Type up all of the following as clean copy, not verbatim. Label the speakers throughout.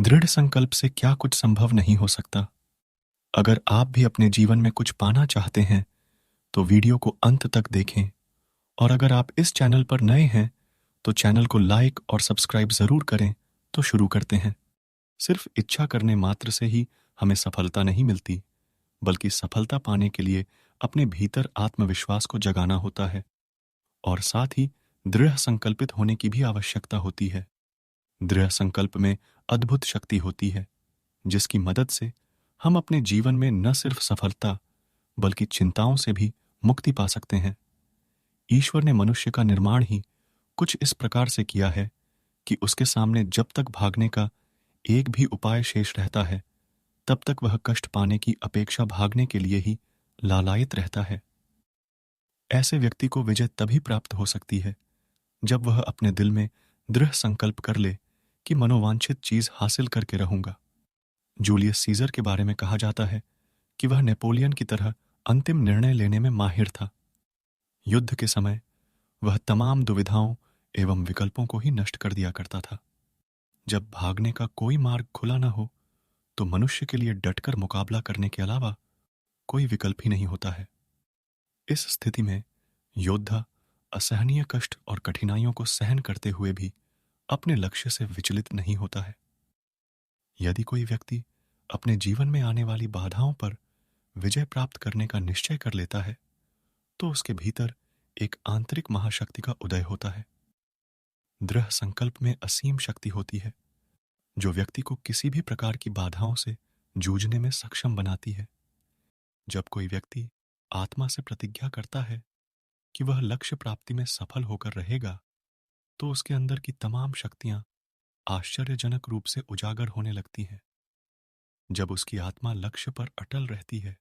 Speaker 1: दृढ़ संकल्प से क्या कुछ संभव नहीं हो सकता। अगर आप भी अपने जीवन में कुछ पाना चाहते हैं तो वीडियो को अंत तक देखें, और अगर आप इस चैनल पर नए हैं तो चैनल को लाइक और सब्सक्राइब जरूर करें। तो शुरू करते हैं। सिर्फ इच्छा करने मात्र से ही हमें सफलता नहीं मिलती, बल्कि सफलता पाने के लिए अपने भीतर आत्मविश्वास को जगाना होता है और साथ ही दृढ़ संकल्पित होने की भी आवश्यकता होती है। दृढ़ संकल्प में अद्भुत शक्ति होती है, जिसकी मदद से हम अपने जीवन में न सिर्फ सफलता बल्कि चिंताओं से भी मुक्ति पा सकते हैं। ईश्वर ने मनुष्य का निर्माण ही कुछ इस प्रकार से किया है कि उसके सामने जब तक भागने का एक भी उपाय शेष रहता है, तब तक वह कष्ट पाने की अपेक्षा भागने के लिए ही लालायित रहता है। ऐसे व्यक्ति को विजय तभी प्राप्त हो सकती है जब वह अपने दिल में दृढ़ संकल्प कर ले कि मनोवांछित चीज हासिल करके रहूंगा। जूलियस सीजर के बारे में कहा जाता है कि वह नेपोलियन की तरह अंतिम निर्णय लेने में माहिर था। युद्ध के समय वह तमाम दुविधाओं एवं विकल्पों को ही नष्ट कर दिया करता था। जब भागने का कोई मार्ग खुला न हो तो मनुष्य के लिए डटकर मुकाबला करने के अलावा कोई विकल्प ही नहीं होता है। इस स्थिति में योद्धा असहनीय कष्ट और कठिनाइयों को सहन करते हुए भी अपने लक्ष्य से विचलित नहीं होता है। यदि कोई व्यक्ति अपने जीवन में आने वाली बाधाओं पर विजय प्राप्त करने का निश्चय कर लेता है तो उसके भीतर एक आंतरिक महाशक्ति का उदय होता है। दृढ़ संकल्प में असीम शक्ति होती है, जो व्यक्ति को किसी भी प्रकार की बाधाओं से जूझने में सक्षम बनाती है। जब कोई व्यक्ति आत्मा से प्रतिज्ञा करता है कि वह लक्ष्य प्राप्ति में सफल होकर रहेगा, तो उसके अंदर की तमाम शक्तियां आश्चर्यजनक रूप से उजागर होने लगती हैं। जब उसकी आत्मा लक्ष्य पर अटल रहती है,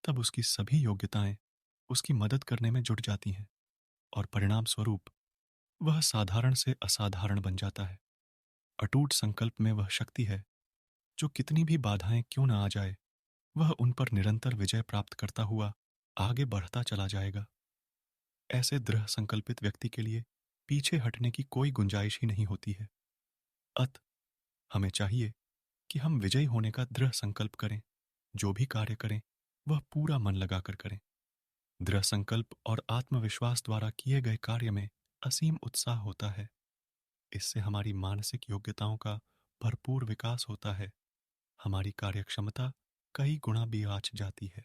Speaker 1: तब उसकी सभी योग्यताएं उसकी मदद करने में जुट जाती हैं और परिणाम स्वरूप वह साधारण से असाधारण बन जाता है। अटूट संकल्प में वह शक्ति है जो कितनी भी बाधाएं क्यों न आ जाए, वह उन पर निरंतर विजय प्राप्त करता हुआ आगे बढ़ता चला जाएगा। ऐसे दृढ़ संकल्पित व्यक्ति के लिए पीछे हटने की कोई गुंजाइश ही नहीं होती है। अत हमें चाहिए कि हम विजयी होने का दृढ़ संकल्प करें। जो भी कार्य करें वह पूरा मन लगाकर करें। दृढ़ संकल्प और आत्मविश्वास द्वारा किए गए कार्य में असीम उत्साह होता है। इससे हमारी मानसिक योग्यताओं का भरपूर विकास होता है। हमारी कार्यक्षमता कई गुना भी आंच जाती है।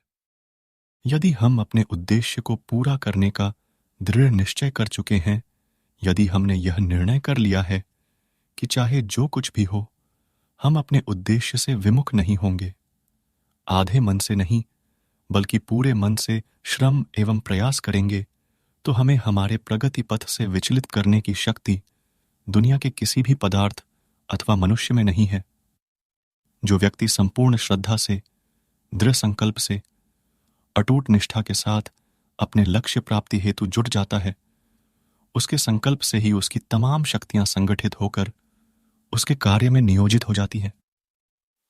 Speaker 1: यदि हम अपने उद्देश्य को पूरा करने का दृढ़ निश्चय कर चुके हैं, यदि हमने यह निर्णय कर लिया है कि चाहे जो कुछ भी हो, हम अपने उद्देश्य से विमुख नहीं होंगे, आधे मन से नहीं बल्कि पूरे मन से श्रम एवं प्रयास करेंगे, तो हमें हमारे प्रगति पथ से विचलित करने की शक्ति दुनिया के किसी भी पदार्थ अथवा मनुष्य में नहीं है। जो व्यक्ति संपूर्ण श्रद्धा से, दृढ़ संकल्प से, अटूट निष्ठा के साथ अपने लक्ष्य प्राप्ति हेतु जुट जाता है, उसके संकल्प से ही उसकी तमाम शक्तियां संगठित होकर उसके कार्य में नियोजित हो जाती है।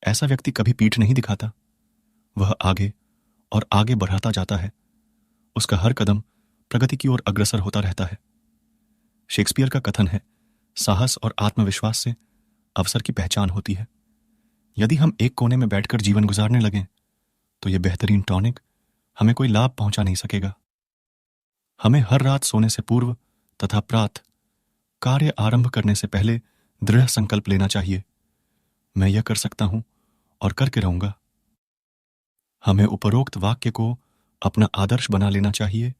Speaker 1: ऐसा व्यक्ति कभी पीठ नहीं दिखाता, वह आगे और आगे बढ़ाता जाता है। उसका हर कदम प्रगति की ओर अग्रसर होता रहता है। शेक्सपियर का कथन है, साहस और आत्मविश्वास से अवसर की पहचान होती है। यदि हम एक कोने में बैठकर जीवन गुजारने लगें तो यह बेहतरीन टॉनिक हमें कोई लाभ पहुंचा नहीं सकेगा। हमें हर रात सोने से पूर्व तथा प्रातः कार्य आरंभ करने से पहले दृढ़ संकल्प लेना चाहिए। मैं यह कर सकता हूं और करके रहूंगा। हमें उपरोक्त वाक्य को अपना आदर्श बना लेना चाहिए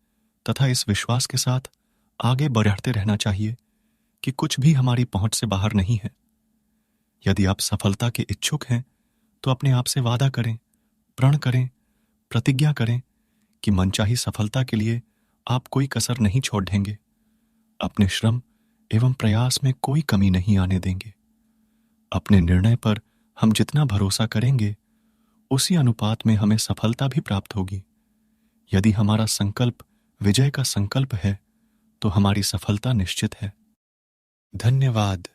Speaker 1: तथा इस विश्वास के साथ आगे बढ़ते रहना चाहिए कि कुछ भी हमारी पहुंच से बाहर नहीं है। यदि आप सफलता के इच्छुक हैं तो अपने आप से वादा करें, प्रण करें, प्रतिज्ञा करें कि मनचाही सफलता के लिए आप कोई कसर नहीं छोड़ देंगे। अपने श्रम एवं प्रयास में कोई कमी नहीं आने देंगे। अपने निर्णय पर हम जितना भरोसा करेंगे, उसी अनुपात में हमें सफलता भी प्राप्त होगी। यदि हमारा संकल्प विजय का संकल्प है तो हमारी सफलता निश्चित है। धन्यवाद।